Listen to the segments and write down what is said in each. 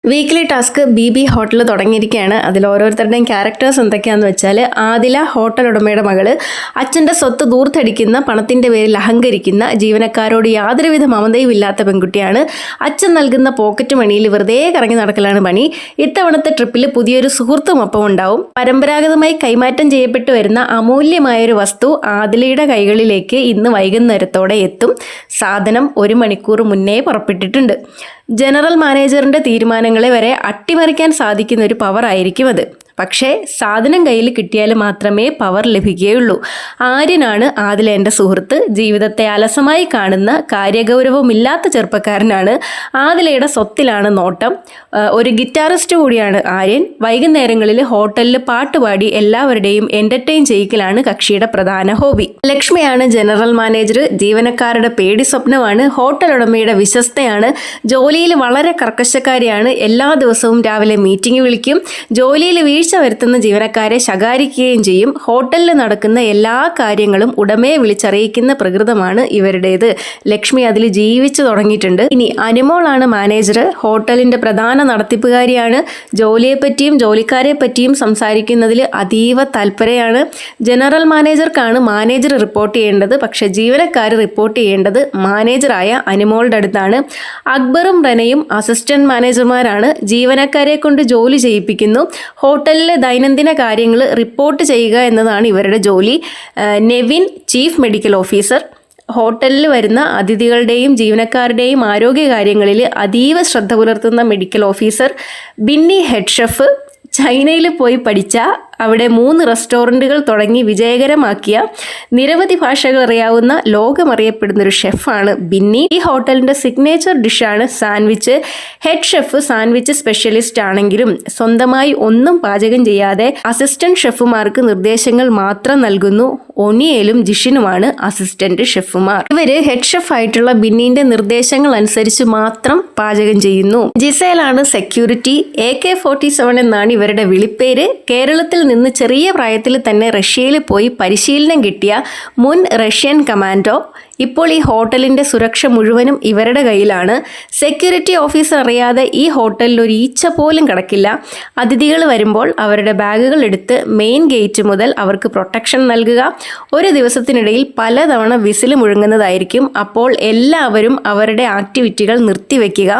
Weekly task B hotel തുടങ്ങിയിരിക്കുകയാണ്. അതിൽ ഓരോരുത്തരുടെയും ക്യാരക്ടേഴ്സ് എന്തൊക്കെയാണെന്ന് വെച്ചാൽ, ആദില ഹോട്ടൽ ഉടമയുടെ മകള്, അച്ഛൻ്റെ സ്വത്ത് ദൂർത്തടിക്കുന്ന, പണത്തിൻ്റെ പേരിൽ അഹങ്കരിക്കുന്ന, ജീവനക്കാരോട് യാതൊരുവിധ മമതയും ഇല്ലാത്ത പെൺകുട്ടിയാണ്. അച്ഛൻ നൽകുന്ന പോക്കറ്റ് മണിയിൽ വെറുതെ കറങ്ങി നടക്കലാണ് പണി. ഇത്തവണത്തെ ട്രിപ്പിൽ പുതിയൊരു സുഹൃത്തും ഒപ്പം ഉണ്ടാവും. പരമ്പരാഗതമായി കൈമാറ്റം ചെയ്യപ്പെട്ടു വരുന്ന അമൂല്യമായൊരു വസ്തു ആദിലയുടെ കൈകളിലേക്ക് ഇന്ന് വൈകുന്നേരത്തോടെ എത്തും. സാധനം 1 മണിക്കൂർ മുന്നേ പുറപ്പെട്ടിട്ടുണ്ട്. ജനറൽ മാനേജറിൻ്റെ തീരുമാനങ്ങളെ വരെ അട്ടിമറിക്കാൻ സാധിക്കുന്ന ഒരു പവർ ആയിരിക്കും അത്. പക്ഷേ സാധനം കയ്യിൽ കിട്ടിയാൽ മാത്രമേ പവർ ലഭിക്കുകയുള്ളൂ. ആര്യനാണ് ആദിലേൻ്റെ സുഹൃത്ത്. ജീവിതത്തെ അലസമായി കാണുന്ന, കാര്യഗൗരവമില്ലാത്ത ചെറുപ്പക്കാരനാണ്. ആദിലയുടെ സ്വത്തിലാണ് നോട്ടം. ഒരു ഗിറ്റാറിസ്റ്റ് കൂടിയാണ് ആര്യൻ. വൈകുന്നേരങ്ങളിൽ ഹോട്ടലിൽ പാട്ടുപാടി എല്ലാവരുടെയും എൻ്റർടൈൻ ചെയ്യിക്കലാണ് കക്ഷിയുടെ പ്രധാന ഹോബി. ലക്ഷ്മിയാണ് general manager. ജീവനക്കാരുടെ പേടി സ്വപ്നമാണ്. ഹോട്ടൽ ഉടമയുടെ വിശ്വസ്തയാണ്. ജോലിയിൽ വളരെ കർക്കശക്കാരിയാണ്. എല്ലാ ദിവസവും രാവിലെ മീറ്റിംഗ് വിളിക്കും. ജോലിയിൽ വീഴ്ച വരുത്തുന്ന ജീവനക്കാരെ ശകാരിക്കുകയും ചെയ്യും. ഹോട്ടലിൽ നടക്കുന്ന എല്ലാ കാര്യങ്ങളും ഉടമയെ വിളിച്ചറിയിക്കുന്ന പ്രകൃതമാണ് ഇവരുടേത്. ലക്ഷ്മി അതിൽ ജീവിച്ചു തുടങ്ങിയിട്ടുണ്ട്. ഇനി അനുമോളാണ് മാനേജർ. ഹോട്ടലിൻ്റെ പ്രധാന നടത്തിപ്പുകാരിയാണ്. ജോലിയെപ്പറ്റിയും ജോലിക്കാരെ പറ്റിയും സംസാരിക്കുന്നതിൽ അതീവ താല്പര്യമാണ്. ജനറൽ മാനേജർക്കാണ് മാനേജർ റിപ്പോർട്ട് ചെയ്യേണ്ടത്. പക്ഷെ ജീവനക്കാർ റിപ്പോർട്ട് ചെയ്യേണ്ടത് മാനേജറായ അനുമോളുടെ അടുത്താണ്. അക്ബറും റനയും അസിസ്റ്റന്റ് മാനേജർമാരാണ്. ജീവനക്കാരെ കൊണ്ട് ജോലി ചെയ്യിപ്പിക്കുന്നു. ഹോട്ടലിലെ ദൈനംദിന കാര്യങ്ങൾ റിപ്പോർട്ട് ചെയ്യുക എന്നതാണ് ഇവരുടെ ജോലി. Nevin chief medical officer. ഹോട്ടലിൽ വരുന്ന അതിഥികളുടെയും ജീവനക്കാരുടെയും ആരോഗ്യകാര്യങ്ങളിൽ അതീവ ശ്രദ്ധ പുലർത്തുന്ന medical officer. Binny head chef. ചൈനയിൽ പോയി പഠിച്ച, അവിടെ 3 റെസ്റ്റോറൻറ്റുകൾ തുടങ്ങി വിജയകരമാക്കിയ, നിരവധി ഭാഷകൾ അറിയാവുന്ന, ലോകമറിയപ്പെടുന്നൊരു ഷെഫാണ് ബിന്നി. ഈ ഹോട്ടലിൻ്റെ സിഗ്നേച്ചർ ഡിഷാണ് sandwich. Head chef sandwich specialist ആണെങ്കിലും സ്വന്തമായി ഒന്നും പാചകം ചെയ്യാതെ അസിസ്റ്റന്റ് ഷെഫുമാർക്ക് നിർദ്ദേശങ്ങൾ മാത്രം നൽകുന്നു. ഒനിയലും ജിഷിനുമാണ് അസിസ്റ്റന്റ് ഷെഫുമാർ. ഇവര് ഹെഡ് ഷെഫ് ആയിട്ടുള്ള ബിന്നിന്റെ നിർദ്ദേശങ്ങൾ അനുസരിച്ച് മാത്രം പാചകം ചെയ്യുന്നു. ജിസേലാണ് സെക്യൂരിറ്റി. AK-47 എന്നാണ് ഇവരുടെ വിളിപ്പേര്. കേരളത്തിൽ നിന്ന് ചെറിയ പ്രായത്തിൽ തന്നെ റഷ്യയിൽ പോയി പരിശീലനം കിട്ടിയ മുൻ റഷ്യൻ കമാൻഡോ. ഇപ്പോൾ ഈ ഹോട്ടലിൻ്റെ സുരക്ഷ മുഴുവനും ഇവരുടെ കയ്യിലാണ്. സെക്യൂരിറ്റി ഓഫീസർ അറിയാതെ ഈ ഹോട്ടലിൽ ഒരു ഈച്ച പോലും കിടക്കില്ല. അതിഥികൾ വരുമ്പോൾ അവരുടെ ബാഗുകൾ എടുത്ത് മെയിൻ ഗേറ്റ് മുതൽ അവർക്ക് പ്രൊട്ടക്ഷൻ നൽകുക. ഒരു ദിവസത്തിനിടയിൽ പലതവണ വിസിൽ മുഴങ്ങുന്നതായിരിക്കും. അപ്പോൾ എല്ലാവരും അവരുടെ ആക്ടിവിറ്റികൾ നിർത്തിവെക്കുക.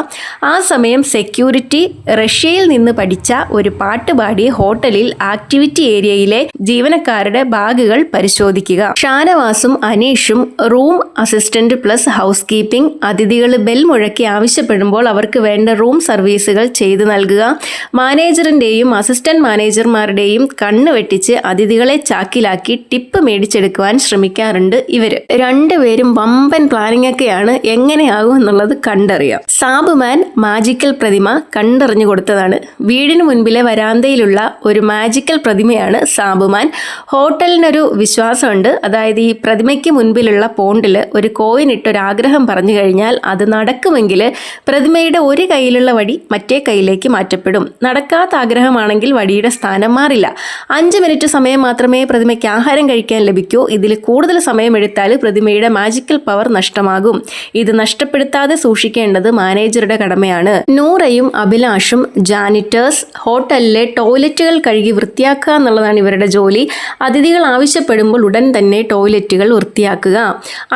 ആ സമയം സെക്യൂരിറ്റി റഷ്യയിൽ നിന്ന് പഠിച്ച ഒരു പാട്ട് പാടി ഹോട്ടലിൽ ആക്ടിവിറ്റി ഏരിയയിലെ ജീവനക്കാരുടെ ബാഗുകൾ പരിശോധിക്കുക. ഷാനവാസും അനീഷും room assistant plus housekeeping. അതിഥികൾ ബെൽ മുഴക്കി ആവശ്യപ്പെടുമ്പോൾ അവർക്ക് വേണ്ട റൂം സർവീസുകൾ ചെയ്തു നൽകുക. മാനേജറിൻ്റെയും അസിസ്റ്റന്റ് മാനേജർമാരുടെയും കണ്ണ് വെട്ടിച്ച് അതിഥികളെ ചാക്കിലാക്കി ടിപ്പ് മേടിച്ചെടുക്കുവാൻ ശ്രമിക്കാറുണ്ട് ഇവർ. രണ്ടുപേരും വമ്പൻ പ്ലാനിംഗ് ഒക്കെയാണ്. എങ്ങനെയാകും എന്നുള്ളത് കണ്ടറിയാം. സാബുമാൻ മാജിക്കൽ പ്രതിമ കണ്ടറിഞ്ഞു കൊടുത്തതാണ്. വീടിന് മുൻപിലെ വരാന്തയിലുള്ള ഒരു മാജിക്കൽ പ്രതിമയാണ് സാബുമാൻ. ഹോട്ടലിനൊരു വിശ്വാസമുണ്ട്. അതായത് ഈ പ്രതിമയ്ക്ക് മുൻപിലുള്ള പോണ്ടിൽ ഒരു കോയിൻ ഇട്ടൊരാഗ്രഹം പറഞ്ഞു കഴിഞ്ഞാൽ അത് നടക്കുമെങ്കിൽ പ്രതിമയുടെ ഒരു കയ്യിലുള്ള വടി മറ്റേ കയ്യിലേക്ക് മാറ്റപ്പെടും. നടക്കാത്ത ആഗ്രഹമാണെങ്കിൽ വടിയുടെ സ്ഥാനം മാറില്ല. 5 മിനിറ്റ് സമയം മാത്രമേ പ്രതിമയ്ക്ക് ആഹാരം കഴിക്കാൻ ലഭിക്കൂ. ഇതിൽ കൂടുതൽ സമയം എടുത്താൽ പ്രതിമയുടെ മാജിക്കൽ പവർ നഷ്ടമാകും. ഇത് നഷ്ടപ്പെടുത്താതെ സൂക്ഷിക്കേണ്ടത് മാനേജറുടെ കടമയാണ്. നൂറയും അഭിലാഷും ജാനിറ്റേഴ്സ്. ഹോട്ടലിലെ ടോയ്ലറ്റുകൾ കഴുകി വൃത്തിയാക്കുക എന്നുള്ളതാണ് ഇവരുടെ ജോലി. അതിഥികൾ ആവശ്യപ്പെടുമ്പോൾ ഉടൻ തന്നെ ടോയ്ലറ്റുകൾ വൃത്തിയാക്കുക.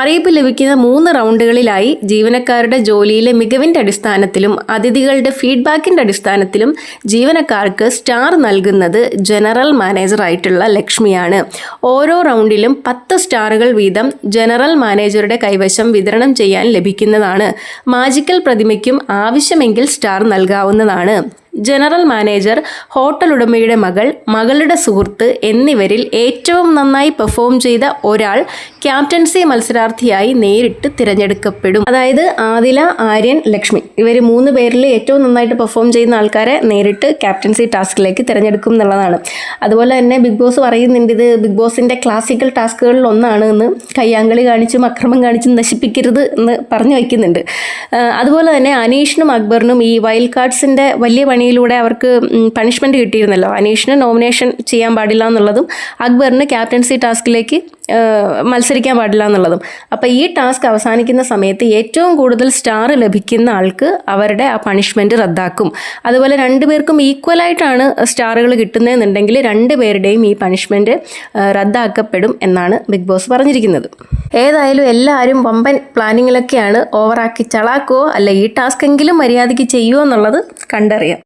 അറിയിപ്പ് ലഭിക്കുന്ന 3 റൗണ്ടുകളിലായി ജീവനക്കാരുടെ ജോലിയിലെ മികവിൻ്റെ അടിസ്ഥാനത്തിലും അതിഥികളുടെ ഫീഡ്ബാക്കിൻ്റെ അടിസ്ഥാനത്തിലും ജീവനക്കാർക്ക് സ്റ്റാർ നൽകുന്നത് ജനറൽ മാനേജറായിട്ടുള്ള ലക്ഷ്മിയാണ്. ഓരോ റൗണ്ടിലും 10 സ്റ്റാറുകൾ വീതം ജനറൽ മാനേജറുടെ കൈവശം വിതരണം ചെയ്യാൻ ലഭിക്കുന്നതാണ്. മാജിക്കൽ പ്രതിമയ്ക്കും ആവശ്യമെങ്കിൽ സ്റ്റാർ നൽകാവുന്നതാണ്. ജനറൽ മാനേജർ, ഹോട്ടൽ ഉടമയുടെ മകൾ, മകളുടെ സുഹൃത്ത് എന്നിവരിൽ ഏറ്റവും നന്നായി പെർഫോം ചെയ്ത ഒരാൾ ക്യാപ്റ്റൻസി മത്സരാർത്ഥിയായി നേരിട്ട് തിരഞ്ഞെടുക്കപ്പെടും. അതായത് ആദില, ആര്യൻ, ലക്ഷ്മി ഇവർ 3 പേരിൽ ഏറ്റവും നന്നായിട്ട് പെർഫോം ചെയ്യുന്ന ആൾക്കാരെ നേരിട്ട് ക്യാപ്റ്റൻസി ടാസ്കിലേക്ക് തിരഞ്ഞെടുക്കും എന്നുള്ളതാണ്. അതുപോലെ തന്നെ ബിഗ് ബോസ് പറയുന്നുണ്ട്, ഇത് ബിഗ് ബോസിൻ്റെ ക്ലാസിക്കൽ ടാസ്കുകളിൽ ഒന്നാണ് എന്ന്. കയ്യാങ്കളി കാണിച്ചും അക്രമം കാണിച്ചും നശിപ്പിക്കരുത് എന്ന് പറഞ്ഞു വയ്ക്കുന്നുണ്ട്. അതുപോലെ തന്നെ അനീഷിനും അക്ബറിനും ഈ വൈൽഡ് കാർഡ്സിൻ്റെ വലിയ പണി മണിയിലൂടെ അവർക്ക് പണിഷ്മെൻറ്റ് കിട്ടിയിരുന്നല്ലോ. അനീഷിന് നോമിനേഷൻ ചെയ്യാൻ പാടില്ല എന്നുള്ളതും അക്ബറിന് ക്യാപ്റ്റൻസി ടാസ്കിലേക്ക് മത്സരിക്കാൻ പാടില്ല എന്നുള്ളതും. അപ്പോൾ ഈ ടാസ്ക് അവസാനിക്കുന്ന സമയത്ത് ഏറ്റവും കൂടുതൽ സ്റ്റാർ ലഭിക്കുന്ന ആൾക്ക് അവരുടെ ആ പണിഷ്മെൻറ്റ് റദ്ദാക്കും. അതുപോലെ രണ്ടുപേർക്കും ഈക്വലായിട്ടാണ് സ്റ്റാറുകൾ കിട്ടുന്നതെന്നുണ്ടെങ്കിൽ രണ്ടുപേരുടെയും ഈ പണിഷ്മെൻറ്റ് റദ്ദാക്കപ്പെടും എന്നാണ് ബിഗ് ബോസ് പറഞ്ഞിരിക്കുന്നത്. ഏതായാലും എല്ലാവരും വമ്പൻ പ്ലാനിങ്ങിലൊക്കെയാണ്. ഓവറാക്കി ചളാക്കുമോ അല്ല ഈ ടാസ്ക് എങ്കിലും മര്യാദയ്ക്ക് ചെയ്യുമോ എന്നുള്ളത് കണ്ടറിയാം.